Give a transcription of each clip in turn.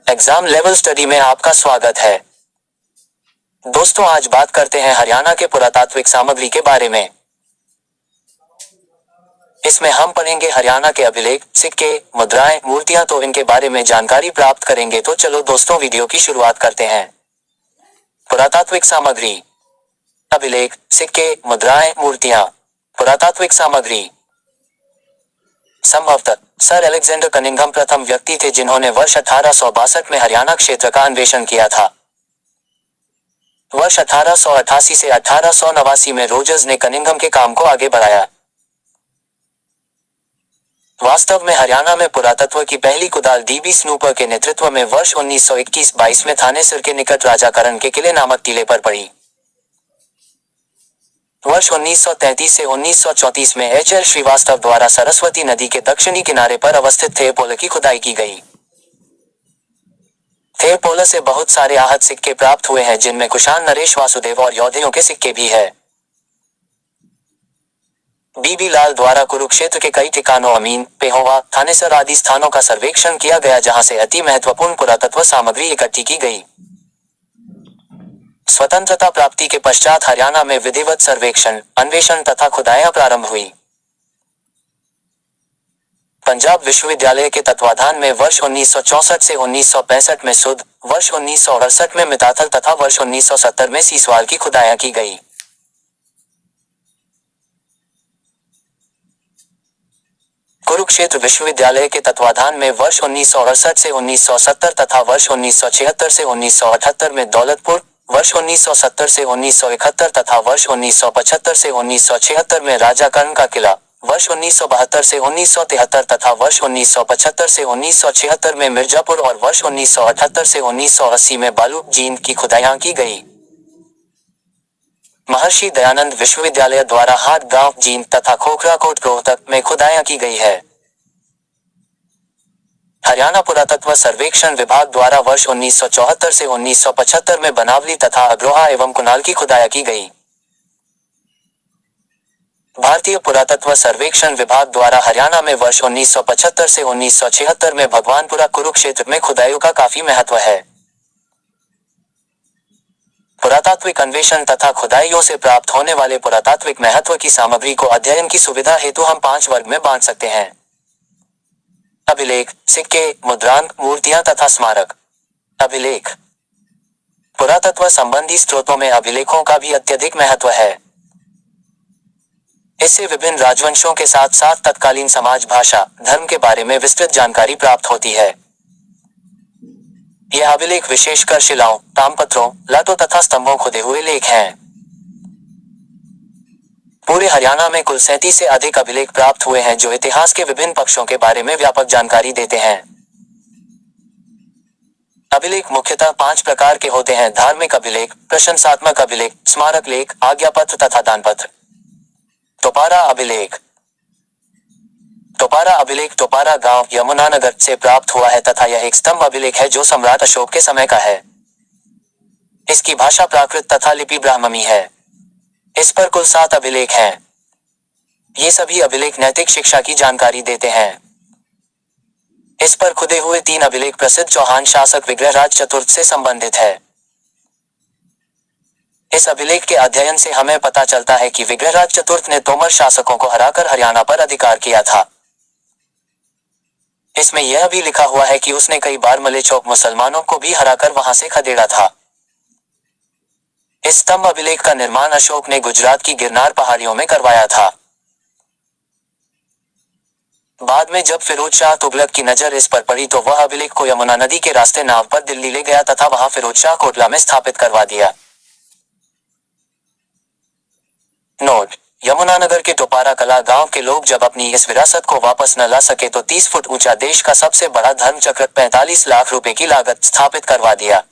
Exam level study में आपका स्वागत है। दोस्तों, आज बात करते हैं हरियाणा के पुरातात्विक सामग्री के बारे में। इसमें हम पढ़ेंगे हरियाणा के अभिलेख, सिक्के, मुद्राएं, मूर्तियां। तो इनके बारे में जानकारी प्राप्त करेंगे। तो चलो दोस्तों, वीडियो की शुरुआत करते हैं। पुरातात्विक सामग्री। अभिलेख, सिक्के, मुद्राएं, मूर्तियां। पुरातात्विक सामग्री। संभवतः सर अलेक्जेंडर कनिंघम प्रथम व्यक्ति थे जिन्होंने वर्ष 1862 में हरियाणा क्षेत्र का अन्वेषण किया था। वर्ष 1888 से 1889 में रोजर्स ने कनिंघम के काम को आगे बढ़ाया। वास्तव में हरियाणा में पुरातत्व की पहली कुदाल डीबी स्नूपर के नेतृत्व में वर्ष 1921-22 में थाने सिर के निकट राजाकरण के किले नामक टीले पर पड़ी। वर्ष 1933 से 1934 में एच.एल. श्रीवास्तव द्वारा सरस्वती नदी के दक्षिणी किनारे पर अवस्थित थेरपोल की खुदाई की गई। थेरपोल से बहुत सारे आहत सिक्के प्राप्त हुए हैं, जिनमें कुषाण नरेश वासुदेव और योधेयों के सिक्के भी है। बीबी लाल द्वारा कुरुक्षेत्र के कई ठिकानों अमीन, पेहोवा, थानेसर आदि स्थानों का सर्वेक्षण किया गया, जहां से अति महत्वपूर्ण पुरातत्व सामग्री इकट्ठी की गई। स्वतंत्रता प्राप्ति के पश्चात हरियाणा में विधिवत सर्वेक्षण, अन्वेषण तथा खुदाइयां प्रारंभ हुई। पंजाब विश्वविद्यालय के तत्वाधान में वर्ष 1964 से 1965 में सुध, वर्ष 1968 में मिताथल तथा वर्ष 1970 में सीसवाल की खुदाइयां की गई। कुरुक्षेत्र विश्वविद्यालय के तत्वाधान में वर्ष 1968 से 1970 तथा वर्ष 1976 से 1978 में दौलतपुर, वर्ष 1970 से 1971 तथा वर्ष 1975 से 1976 में राजाकरण का किला, वर्ष 1972 से 1973 तथा वर्ष 1975 से 1976 में मिर्जापुर और वर्ष 1978 से 1980 में बालू जींद की खुदाइयां की गई। महर्षि दयानंद विश्वविद्यालय द्वारा हाट गांव जींद तथा खोखराकोट रोहतक में खुदाइयां की गई है। हरियाणा पुरातत्व सर्वेक्षण विभाग द्वारा वर्ष 1974 से 1975 में बनावली तथा अग्रोहा एवं कुनाल की खुदाइयां की गई। भारतीय पुरातत्व सर्वेक्षण विभाग द्वारा हरियाणा में वर्ष 1975 से 1976 में भगवानपुरा कुरुक्षेत्र में खुदाइयों का काफी महत्व है। पुरातात्विक अन्वेषण तथा खुदाइयों से प्राप्त होने वाले पुरातात्विक महत्व की सामग्री को अध्ययन की सुविधा हेतु हम 5 वर्ग में बांट सकते हैं। अभिलेख, सिक्के, मुद्रांक, मूर्तियां तथा स्मारक। अभिलेख। पुरातत्व संबंधी स्रोतों में अभिलेखों का भी अत्यधिक महत्व है। इससे विभिन्न राजवंशों के साथ साथ तत्कालीन समाज, भाषा, धर्म के बारे में विस्तृत जानकारी प्राप्त होती है। यह अभिलेख विशेषकर शिलाओं, तामपत्रों, लाटों तथा स्तंभों खुदे हुए लेख हैं। पूरे हरियाणा में कुल 37 से अधिक अभिलेख प्राप्त हुए हैं, जो इतिहास के विभिन्न पक्षों के बारे में व्यापक जानकारी देते हैं। अभिलेख मुख्यतः 5 प्रकार के होते हैं: धार्मिक अभिलेख, प्रशंसात्मक अभिलेख, स्मारक लेख, आज्ञापत्र तथा दानपत्र। टोपारा अभिलेख। टोपारा अभिलेख टोपारा गांव यमुनानगर से प्राप्त हुआ है तथा यह एक स्तंभ अभिलेख है जो सम्राट अशोक के समय का है। इसकी भाषा प्राकृत तथा लिपि ब्राह्मणी है। इस पर कुल 7 अभिलेख हैं। ये सभी अभिलेख नैतिक शिक्षा की जानकारी देते हैं। इस पर खुदे हुए 3 अभिलेख प्रसिद्ध चौहान शासक विग्रहराज चतुर्थ से संबंधित है। इस अभिलेख के अध्ययन से हमें पता चलता है कि विग्रहराज चतुर्थ ने तोमर शासकों को हराकर हरियाणा पर अधिकार किया था। इसमें यह भी लिखा हुआ है कि उसने कई बार मलेचौक मुसलमानों को भी हराकर वहां से खदेड़ा था। इस स्तंभ अभिलेख का निर्माण अशोक ने गुजरात की गिरनार पहाड़ियों में करवाया था। बाद में जब फिरोज शाह तुगलक की नजर इस पर पड़ी तो वह अभिलेख को यमुना नदी के रास्ते नाव पर दिल्ली ले गया तथा वहां फिरोज शाह कोटला में स्थापित करवा दिया। नोट: यमुनानगर के टोपारा कला गांव के लोग जब अपनी इस विरासत को वापस न ला सके तो 30 फुट ऊंचा देश का सबसे बड़ा धर्मचक्र 45 लाख रुपए की लागत स्थापित करवा दिया।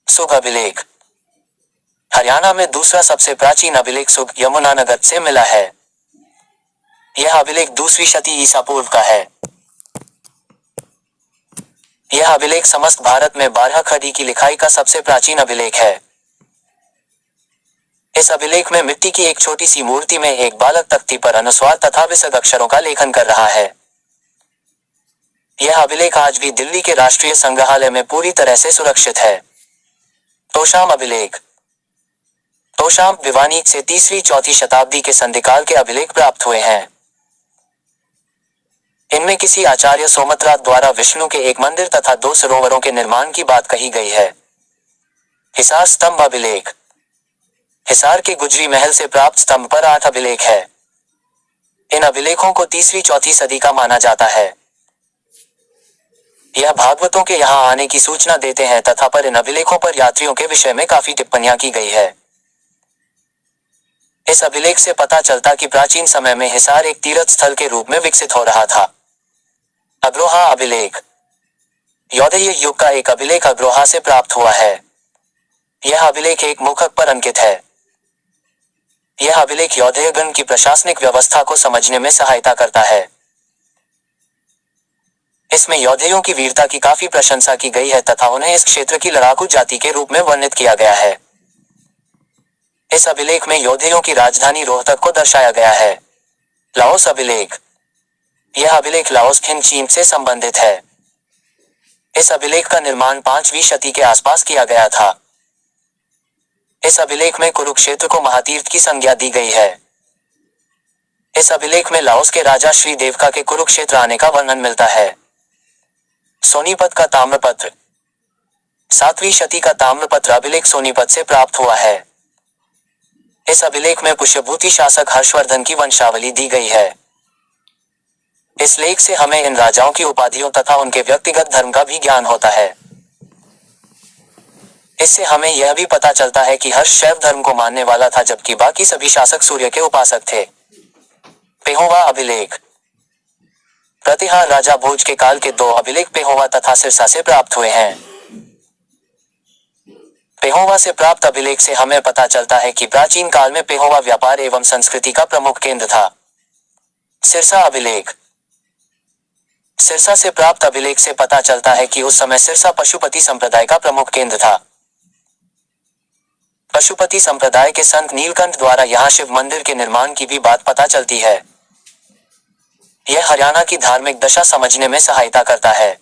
सुग अभिलेख। हरियाणा में दूसरा सबसे प्राचीन अभिलेख सुग यमुनानगर से मिला है। यह अभिलेख 2वीं शती ईसा पूर्व का है। यह अभिलेख समस्त भारत में 12 खड़ी की लिखाई का सबसे प्राचीन अभिलेख है। इस अभिलेख में मिट्टी की एक छोटी सी मूर्ति में एक बालक तख्ती पर अनुस्वार तथा विसर्ग अक्षरों का लेखन कर रहा है। यह अभिलेख आज भी दिल्ली के राष्ट्रीय संग्रहालय में पूरी तरह से सुरक्षित है। तोशाम अभिलेख। तोशाम भिवानी से 3वीं-4वीं शताब्दी के संधिकाल के अभिलेख प्राप्त हुए हैं। इनमें किसी आचार्य सोमत्रा द्वारा विष्णु के एक मंदिर तथा 2 सरोवरों के निर्माण की बात कही गई है। हिसार स्तंभ अभिलेख। हिसार के गुजरी महल से प्राप्त स्तंभ पर 8 अभिलेख है। इन अभिलेखों को 3वीं-4वीं सदी का माना जाता है। यह भागवतों के यहाँ आने की सूचना देते हैं तथा पर इन अभिलेखों पर यात्रियों के विषय में काफी टिप्पणियां की गई है। इस अभिलेख से पता चलता कि प्राचीन समय में हिसार एक तीर्थ स्थल के रूप में विकसित हो रहा था। अग्रोहा अभिलेख। यौधेय युग का एक अभिलेख अग्रोहा से प्राप्त हुआ है। यह अभिलेख एक मुखक पर अंकित है। यह अभिलेख यौधेयगण की प्रशासनिक व्यवस्था को समझने में सहायता करता है। इसमें यौधेयों की वीरता की काफी प्रशंसा की गई है तथा उन्हें इस क्षेत्र की लड़ाकू जाति के रूप में वर्णित किया गया है। इस अभिलेख में यौधेयों की राजधानी रोहतक को दर्शाया गया है। लाओस अभिलेख। यह अभिलेख लाओस खिन चीन से संबंधित है। इस अभिलेख का निर्माण 5वीं शती के आसपास किया गया था। इस अभिलेख में कुरुक्षेत्र को महातीर्थ की संज्ञा दी गई है। इस अभिलेख में लाओस के राजा श्री देवका के कुरुक्षेत्र आने का वर्णन मिलता है। सोनीपत का ताम्रपत्र। 7वीं शती का ताम्रपत्र अभिलेख सोनीपत से प्राप्त हुआ है। इस अभिलेख में पुष्यभूति शासक हर्षवर्धन की वंशावली दी गई है। इस लेख से हमें इन राजाओं की उपाधियों तथा उनके व्यक्तिगत धर्म का भी ज्ञान होता है। इससे हमें यह भी पता चलता है कि हर्ष शैव धर्म को मानने वाला था जबकि बाकी सभी शासक सूर्य के उपासक थे। पेहोवा अभिलेख। प्रतिहार राजा भोज के काल के 2 अभिलेख पेहोवा तथा सिरसा से प्राप्त हुए हैं। पेहोवा से प्राप्त अभिलेख से हमें पता चलता है कि प्राचीन काल में पेहोवा व्यापार एवं संस्कृति का प्रमुख केंद्र था। सिरसा अभिलेख। सिरसा से प्राप्त अभिलेख से पता चलता है कि उस समय सिरसा पशुपति संप्रदाय का प्रमुख केंद्र था। पशुपति संप्रदाय के संत नीलकंठ द्वारा यहाँ शिव मंदिर के निर्माण की भी बात पता चलती है। यह हरियाणा की धार्मिक दशा समझने में सहायता करता है।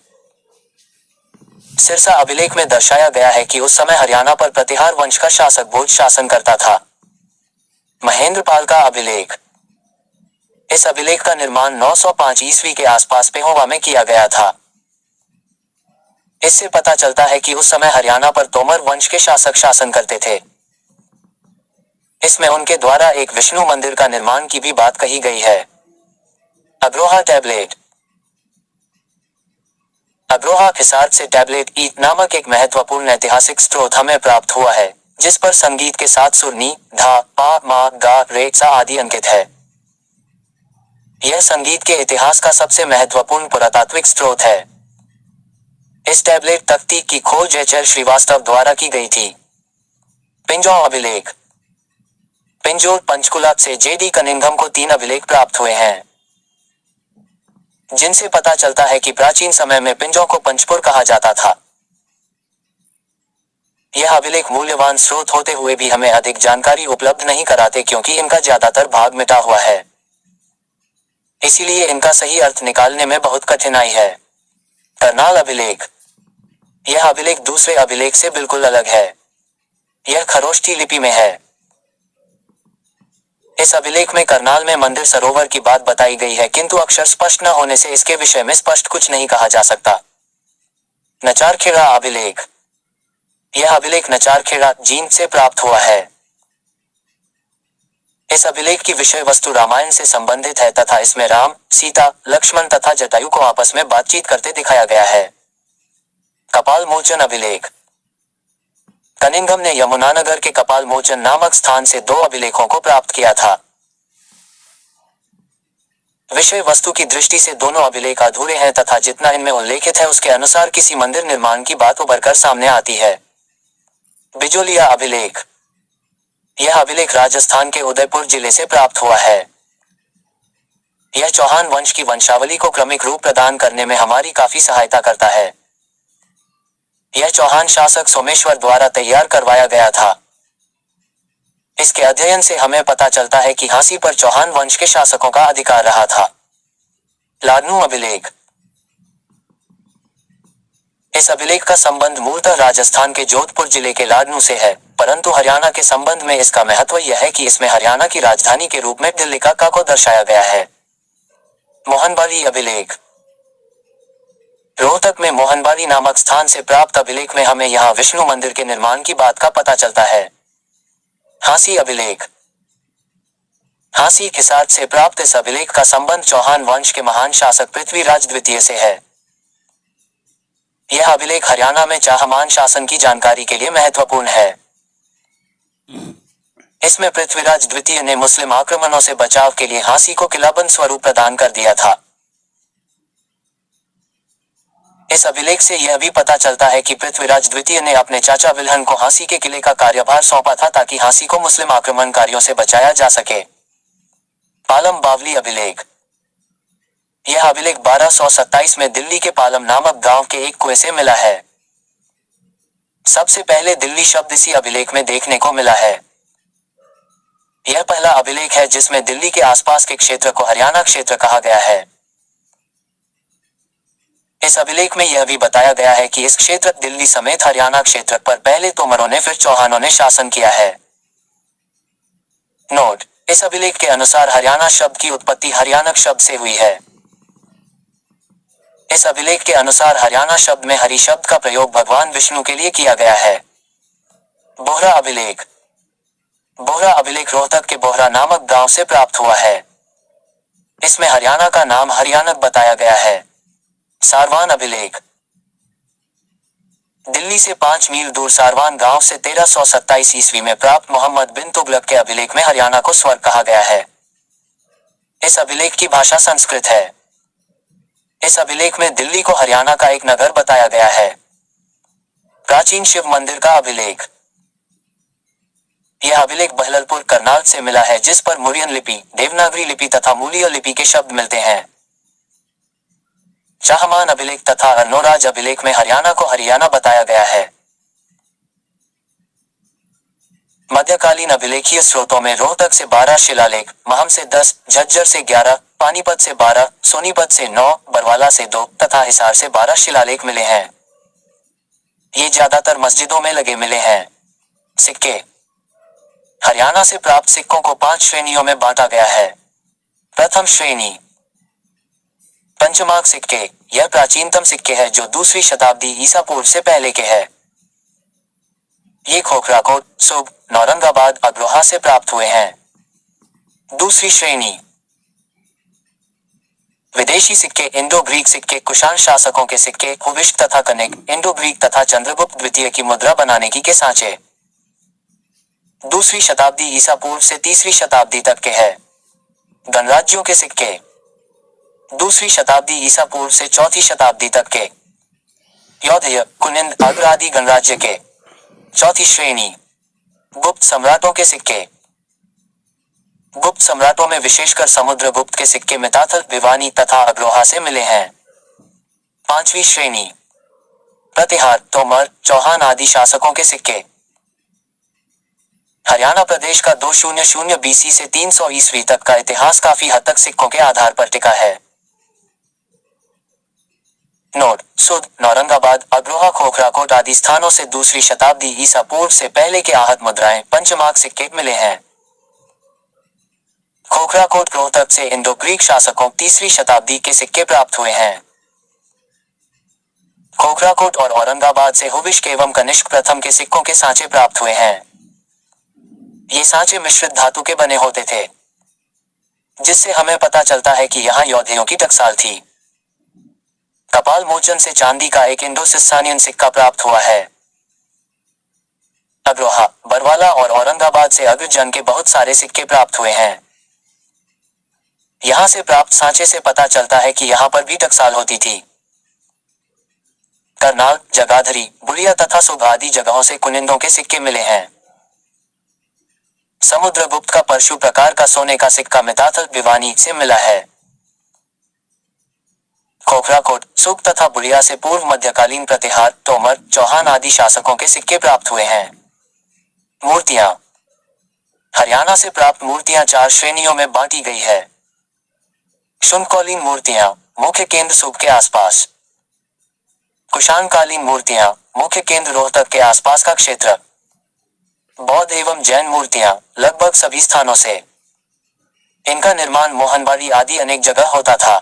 सिरसा अभिलेख में दर्शाया गया है कि उस समय हरियाणा पर प्रतिहार वंश का शासक भोज शासन करता था। महेंद्रपाल का अभिलेख। इस अभिलेख का निर्माण 905 ईस्वी के आसपास पेहोवा में किया गया था। इससे पता चलता है कि उस समय हरियाणा पर तोमर वंश के शासक शासन करते थे। इसमें उनके द्वारा एक विष्णु मंदिर का निर्माण की भी बात कही गई है। अग्रोहा टैबलेट। अग्रोहा हिसार से टैबलेट ई नामक एक महत्वपूर्ण ऐतिहासिक स्रोत हमें प्राप्त हुआ है, जिस पर संगीत के साथ सुर नी, धा, पा, मा, गा, रे, सा आदि अंकित है। यह संगीत के इतिहास का सबसे महत्वपूर्ण पुरातात्विक स्रोत है। इस टैबलेट तख्ती की खोज एच.एल. श्रीवास्तव द्वारा की गई थी। पिंजौर अभिलेख। पिंजौर पंचकुला से जे.डी. कनिंघम को 3 अभिलेख प्राप्त हुए हैं, जिनसे पता चलता है कि प्राचीन समय में पिंजौर को पंचपुर कहा जाता था। यह अभिलेख मूल्यवान स्रोत होते हुए भी हमें अधिक जानकारी उपलब्ध नहीं कराते क्योंकि इनका ज्यादातर भाग मिटा हुआ है। इसीलिए इनका सही अर्थ निकालने में बहुत कठिनाई है। करनाल अभिलेख। यह अभिलेख दूसरे अभिलेख से बिल्कुल अलग है। यह खरोष्ठी लिपि में है। इस अभिलेख में करनाल में मंदिर सरोवर की बात बताई गई है, किंतु अक्षर स्पष्ट न होने से इसके विषय में स्पष्ट कुछ नहीं कहा जा सकता। नचारखेड़ा अभिलेख। यह अभिलेख नचारखेड़ा जींद से प्राप्त हुआ है। इस अभिलेख की विषय वस्तु रामायण से संबंधित है तथा इसमें राम, सीता, लक्ष्मण तथा जटायु को आपस में बातचीत करते दिखाया गया है। कपाल मोचन अभिलेख। कनिंघम ने यमुनानगर के कपाल मोचन नामक स्थान से 2 अभिलेखों को प्राप्त किया था। विषय वस्तु की दृष्टि से दोनों अभिलेख अधूरे हैं तथा जितना इनमें उल्लेखित है उसके अनुसार किसी मंदिर निर्माण की बात उभरकर सामने आती है। बिजोलिया अभिलेख। यह अभिलेख राजस्थान के उदयपुर जिले से प्राप्त हुआ है। यह चौहान वंश की वंशावली को क्रमिक रूप प्रदान करने में हमारी काफी सहायता करता है। यह चौहान शासक सोमेश्वर द्वारा तैयार करवाया गया था। इसके अध्ययन से हमें पता चलता है कि हांसी पर चौहान वंश के शासकों का अधिकार रहा था। लाडनू अभिलेख। इस अभिलेख का संबंध मूलतः राजस्थान के जोधपुर जिले के लाडनू से है, परंतु हरियाणा के संबंध में इसका महत्व यह है कि इसमें हरियाणा की राजधानी के रूप में दिल्ली का को दर्शाया गया है। मोहनबारी अभिलेख। रोहतक में मोहनबारी नामक स्थान से प्राप्त अभिलेख में हमें यहाँ विष्णु मंदिर के निर्माण की बात का पता चलता है। हांसी अभिलेख। हांसी हिसार से प्राप्त इस अभिलेख का संबंध चौहान वंश के महान शासक पृथ्वीराज द्वितीय से है। यह अभिलेख हरियाणा में चाहमान शासन की जानकारी के लिए महत्वपूर्ण है। इसमें पृथ्वीराज द्वितीय ने मुस्लिम आक्रमणों से बचाव के लिए हांसी को किलाबंद स्वरूप प्रदान कर दिया था। इस अभिलेख से यह भी पता चलता है कि पृथ्वीराज द्वितीय ने अपने चाचा विल्हन को हांसी के किले का कार्यभार सौंपा था ताकि हांसी को मुस्लिम आक्रमणकारियों से बचाया जा सके। पालम बावली अभिलेख। यह अभिलेख 1227 में दिल्ली के पालम नामक गांव के एक कुएं से मिला है। सबसे पहले दिल्ली शब्द इसी अभिलेख में देखने को मिला है। यह पहला अभिलेख है जिसमें दिल्ली के आसपास के क्षेत्र को हरियाणा क्षेत्र कहा गया है। इस अभिलेख में यह भी बताया गया है कि इस क्षेत्र दिल्ली समेत हरियाणा क्षेत्र पर पहले तोमरों ने फिर चौहानों ने शासन किया है। नोट: इस अभिलेख के अनुसार हरियाणा शब्द की उत्पत्ति हरियाणक शब्द से हुई है। इस अभिलेख के अनुसार हरियाणा शब्द में हरि शब्द का प्रयोग भगवान विष्णु के लिए किया गया है। बोहरा अभिलेख। बोहरा अभिलेख रोहतक के बोहरा नामक गांव से प्राप्त हुआ है। इसमें हरियाणा का नाम हरियाणक बताया गया है। सारवान अभिलेख। दिल्ली से 5 मील दूर सारवान गांव से 1327 ईस्वी में प्राप्त मोहम्मद बिन तुगलक के अभिलेख में हरियाणा को स्वर्ग कहा गया है। इस अभिलेख की भाषा संस्कृत है। इस अभिलेख में दिल्ली को हरियाणा का एक नगर बताया गया है। प्राचीन शिव मंदिर का अभिलेख। यह अभिलेख बहललपुर करनाल से मिला है जिस पर मुरियन लिपि, देवनागरी लिपि तथा मूलीय लिपि के शब्द मिलते हैं। चाहमान अभिलेख तथा अर्नोराज अभिलेख में हरियाणा को हरियाणा बताया गया है। मध्यकालीन अभिलेखीय स्रोतों में रोहतक से 12 शिलालेख, महम से 10, झज्जर से 11, पानीपत से 12, सोनीपत से 9, बरवाला से 2 तथा हिसार से 12 शिलालेख मिले हैं। ये ज्यादातर मस्जिदों में लगे मिले हैं। सिक्के। हरियाणा से प्राप्त सिक्कों को 5 श्रेणियों में बांटा गया है। प्रथम श्रेणी पंचमार्क सिक्के। यह प्राचीनतम सिक्के हैं जो 2वीं शताब्दी ईसा पूर्व से पहले के हैं। ये खोखराकोट, सुब, औरंगाबाद, अग्रोहा से प्राप्त हुए हैं। दूसरी श्रेणी विदेशी सिक्के। इंडो ग्रीक सिक्के, कुषाण शासकों के सिक्के, हुबिश तथा कनिक, इंडो ग्रीक तथा चंद्रगुप्त द्वितीय की मुद्रा बनाने की के सांचे 2वीं शताब्दी ईसा पूर्व से 3वीं शताब्दी तक के हैं। गणराज्यों के सिक्के 2वीं शताब्दी ईसा पूर्व से 4वीं शताब्दी तक के। यौधेय, कुनिंद, अग्र आदि गणराज्य के। चौथी श्रेणी गुप्त सम्राटों के सिक्के। गुप्त सम्राटों में विशेषकर समुद्रगुप्त के सिक्के मिताथल, भिवानी तथा अग्रोहा से मिले हैं। पांचवी श्रेणी प्रतिहार, तोमर, चौहान आदि शासकों के सिक्के। हरियाणा प्रदेश का 200 BC से 300 ईस्वी तक का इतिहास काफी हद तक सिक्कों के आधार पर टिका है। नोट: सुद, औरंगाबाद, अग्रोहा, खोखराकोट आदि स्थानों से 2वीं शताब्दी ईसा पूर्व से पहले के आहत मुद्राएं, पंचमार्क सिक्के मिले हैं। खोखराकोट रोहतक से इंडो ग्रीक शासकों 3वीं शताब्दी के सिक्के प्राप्त हुए हैं। खोखराकोट और औरंगाबाद से हुबिश एवं कनिष्क प्रथम के सिक्कों के सांचे प्राप्त हुए हैं। ये सांचे मिश्रित धातु के बने होते थे, जिससे हमें पता चलता है कि यहाँ यौधेयों की टकसाल थी। कपाल मोचन से चांदी का एक इंडो-सिस्सानियन सिक्का प्राप्त हुआ है। अग्रोहा, बरवाला और औरंगाबाद से अग्रजन के बहुत सारे सिक्के प्राप्त हुए हैं। यहाँ से प्राप्त सांचे से पता चलता है कि यहाँ पर भी टकसाल होती थी। करनाल, जगाधरी, बुलिया तथा सुबह आदि जगहों से कुनिंदों के सिक्के मिले हैं। समुद्रगुप्त का परशु प्रकार का सोने का सिक्का मिताथल, भिवानी से मिला है। खोखराकोट, सुब तथा बुलिया से पूर्व मध्यकालीन प्रतिहार, तोमर, चौहान आदि शासकों के सिक्के प्राप्त हुए हैं। मूर्तियां। हरियाणा से प्राप्त मूर्तियां 4 श्रेणियों में बांटी गई है। शुनकौलीन मूर्तियां, मुख्य केंद्र सुब के आसपास। कुषाणकालीन मूर्तियां, मुख्य केंद्र रोहतक के आसपास का क्षेत्र। बौद्ध एवं जैन मूर्तियां, लगभग सभी स्थानों से। इनका निर्माण मोहनबाड़ी आदि अनेक जगह होता था।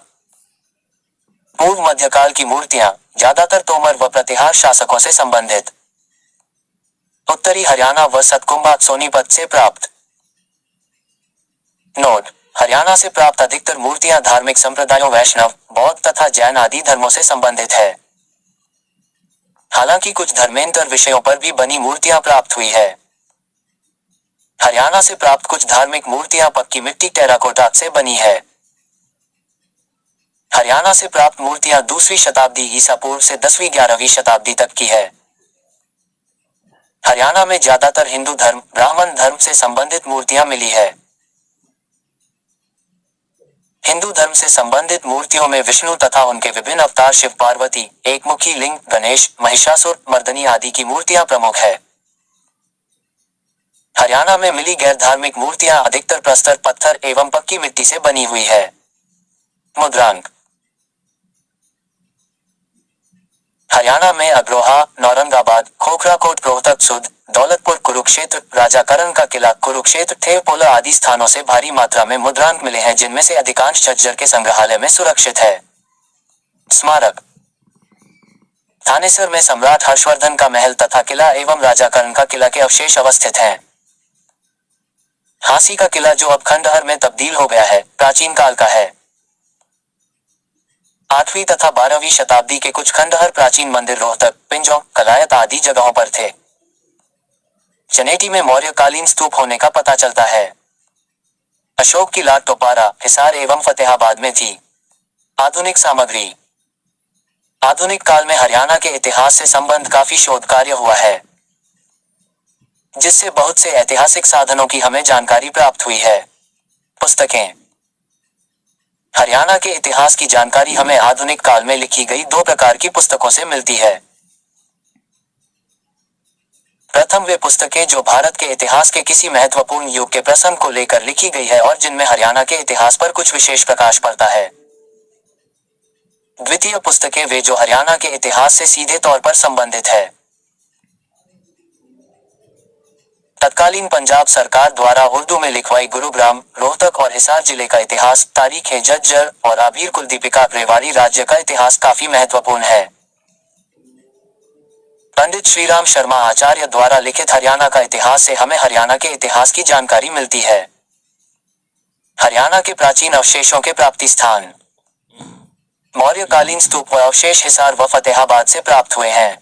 पूर्व मध्यकाल की मूर्तियां, ज्यादातर तोमर व प्रतिहार शासकों से संबंधित। उत्तरी हरियाणा व सतकुंबा सोनीपत से प्राप्त। नोट: हरियाणा से प्राप्त अधिकतर मूर्तियां धार्मिक संप्रदायों वैष्णव, बौद्ध तथा जैन आदि धर्मों से संबंधित है। हालांकि कुछ धर्मेंतर विषयों पर भी बनी मूर्तियां प्राप्त हुई है। हरियाणा से प्राप्त कुछ धार्मिक मूर्तियां पक्की मिट्टी टेराकोटा से बनी है। हरियाणा से प्राप्त मूर्तियां दूसरी शताब्दी ईसा पूर्व से 10वीं-11वीं शताब्दी तक की है। हरियाणा में ज्यादातर हिंदू धर्म, ब्राह्मण धर्म से संबंधित मूर्तियां मिली है। हिंदू धर्म से संबंधित मूर्तियों में विष्णु तथा उनके विभिन्न अवतार शिव पार्वती, एकमुखी लिंग, गणेश, महिषासुर मर्दनी आदि की मूर्तियां प्रमुख है। हरियाणा में मिली गैर धार्मिक मूर्तियां अधिकतर प्रस्तर पत्थर एवं पक्की मिट्टी से बनी हुई है। मुद्रांक: हरियाणा में अग्रोहा, नौरंगाबाद, खोखराकोट, रोहतक सुध, दौलतपुर, कुरुक्षेत्र, राजाकरण का किला, कुरुक्षेत्र, थेवपोला आदि स्थानों से भारी मात्रा में मुद्रांक मिले हैं, जिनमें से अधिकांश झज्जर के संग्रहालय में सुरक्षित है। स्मारक: थानेसर में सम्राट हर्षवर्धन का महल तथा किला एवं राजाकरण का किला के अवशेष अवस्थित हैं। हांसी का किला, जो अब खंडहर में तब्दील हो गया है, प्राचीन काल का है। 8वीं तथा 12वीं शताब्दी के कुछ खंडहर प्राचीन मंदिर रोहतक, पिंजौं, कलायत आदि जगहों पर थे। चनेटी में मौर्यकालीन स्तूप होने का पता चलता है। अशोक की लाट टोपारा, हिसार एवं फतेहाबाद में थी। आधुनिक सामग्री: आधुनिक काल में हरियाणा के इतिहास से संबंध काफी शोध कार्य हुआ है, जिससे बहुत से ऐतिहासिक साधनों की हमें जानकारी प्राप्त हुई है। पुस्तकें: हरियाणा के इतिहास की जानकारी हमें आधुनिक काल में लिखी गई 2 प्रकार की पुस्तकों से मिलती है। प्रथम वे पुस्तकें जो भारत के इतिहास के किसी महत्वपूर्ण युग के प्रसंग को लेकर लिखी गई है और जिनमें हरियाणा के इतिहास पर कुछ विशेष प्रकाश पड़ता है। द्वितीय पुस्तकें वे जो हरियाणा के इतिहास से सीधे तौर पर संबंधित है। तत्कालीन पंजाब सरकार द्वारा उर्दू में लिखवाई गुरुग्राम, रोहतक और हिसार जिले का इतिहास, तारीखें, झज्जर और आभीर कुलदीपिका रेवाड़ी राज्य का इतिहास काफी महत्वपूर्ण है। पंडित श्रीराम शर्मा आचार्य द्वारा लिखित हरियाणा का इतिहास से हमें हरियाणा के इतिहास की जानकारी मिलती है। हरियाणा के प्राचीन अवशेषों के प्राप्ति स्थान: मौर्यकालीन स्तूप व अवशेष हिसार व फतेहाबाद से प्राप्त हुए हैं।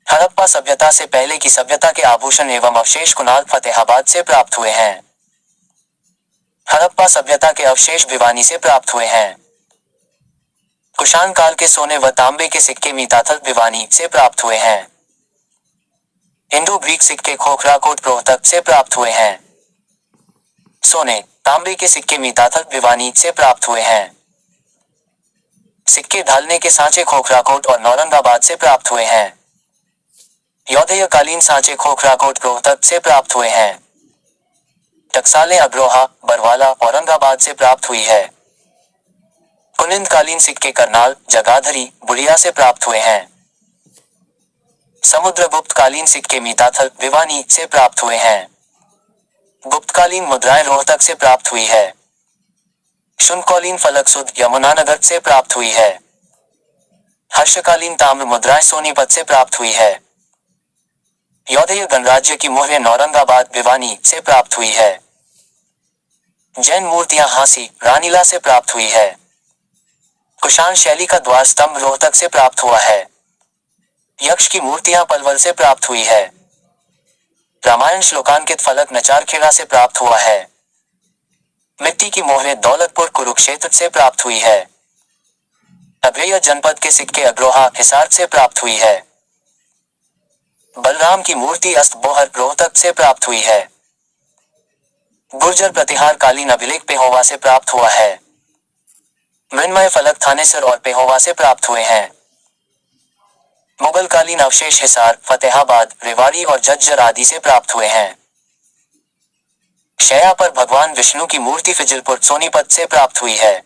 हड़प्पा सभ्यता से पहले की सभ्यता के आभूषण एवं अवशेष कुनाल, फतेहाबाद से प्राप्त हुए हैं। हड़प्पा सभ्यता के अवशेष भिवानी से प्राप्त हुए हैं। कुषाण काल के सोने व तांबे के सिक्के मीताथल, भिवानी से प्राप्त हुए हैं। इंडो ग्रीक सिक्के खोखराकोट, रोहतक से प्राप्त हुए हैं। सोने, तांबे के सिक्के मीताथल, भिवानी से प्राप्त हुए हैं। सिक्के ढालने के सांचे खोखराकोट और नौरंगाबाद से प्राप्त हुए हैं। यौधेयकालीन सांचे खोखराकोट, रोहतक से प्राप्त हुए हैं। टकसालें अग्रोहा, बरवाला, औरंगाबाद से प्राप्त हुई है। कुनिंदकालीन सिक्के करनाल, जगाधरी, बुढ़िया से प्राप्त हुए हैं। समुद्रगुप्तकालीन सिक्के मीताथल, भिवानी से प्राप्त हुए हैं। गुप्तकालीन मुद्राएं रोहतक से प्राप्त हुई है। शुंगकालीन फलक सुध, यमुनानगर से प्राप्त हुई है। हर्षकालीन ताम्र मुद्राएं सोनीपत से प्राप्त हुई है। यौधेय गणराज्य की मोहरें नौरंगाबाद, भिवानी से प्राप्त हुई है। जैन मूर्तियां हांसी, रानीला से प्राप्त हुई है। कुषाण शैली का द्वार स्तंभ रोहतक से प्राप्त हुआ है। यक्ष की मूर्तियां पलवल से प्राप्त हुई है। रामायण श्लोकांकित फलक नचारखेड़ा से प्राप्त हुआ है। मिट्टी की मोहरें दौलतपुर, कुरुक्षेत्र से प्राप्त हुई है। अग्रेय जनपद के सिक्के अग्रोहा, हिसार से प्राप्त हुई है। बलराम की मूर्ति अस्तबोहर, रोहतक से प्राप्त हुई है। गुर्जर प्रतिहार कालीन अभिलेख पेहोवा से प्राप्त हुआ है। मृण्मय फलक थानेसर और पेहोवा से प्राप्त हुए हैं। मुगल कालीन अवशेष हिसार, फतेहाबाद, रेवाड़ी और झज्जर आदि से प्राप्त हुए हैं। शैया पर भगवान विष्णु की मूर्ति फिजिलपुर, सोनीपत से प्राप्त हुई है।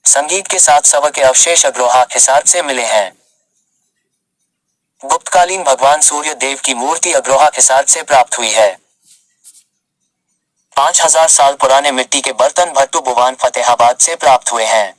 संगीत के साथ शव के अवशेष अग्रोहा हिसार से मिले हैं। गुप्तकालीन भगवान सूर्य देव की मूर्ति अग्रोहा हिसार से प्राप्त हुई है। 5000 साल पुराने मिट्टी के बर्तन भट्टू बुवान फतेहाबाद से प्राप्त हुए हैं।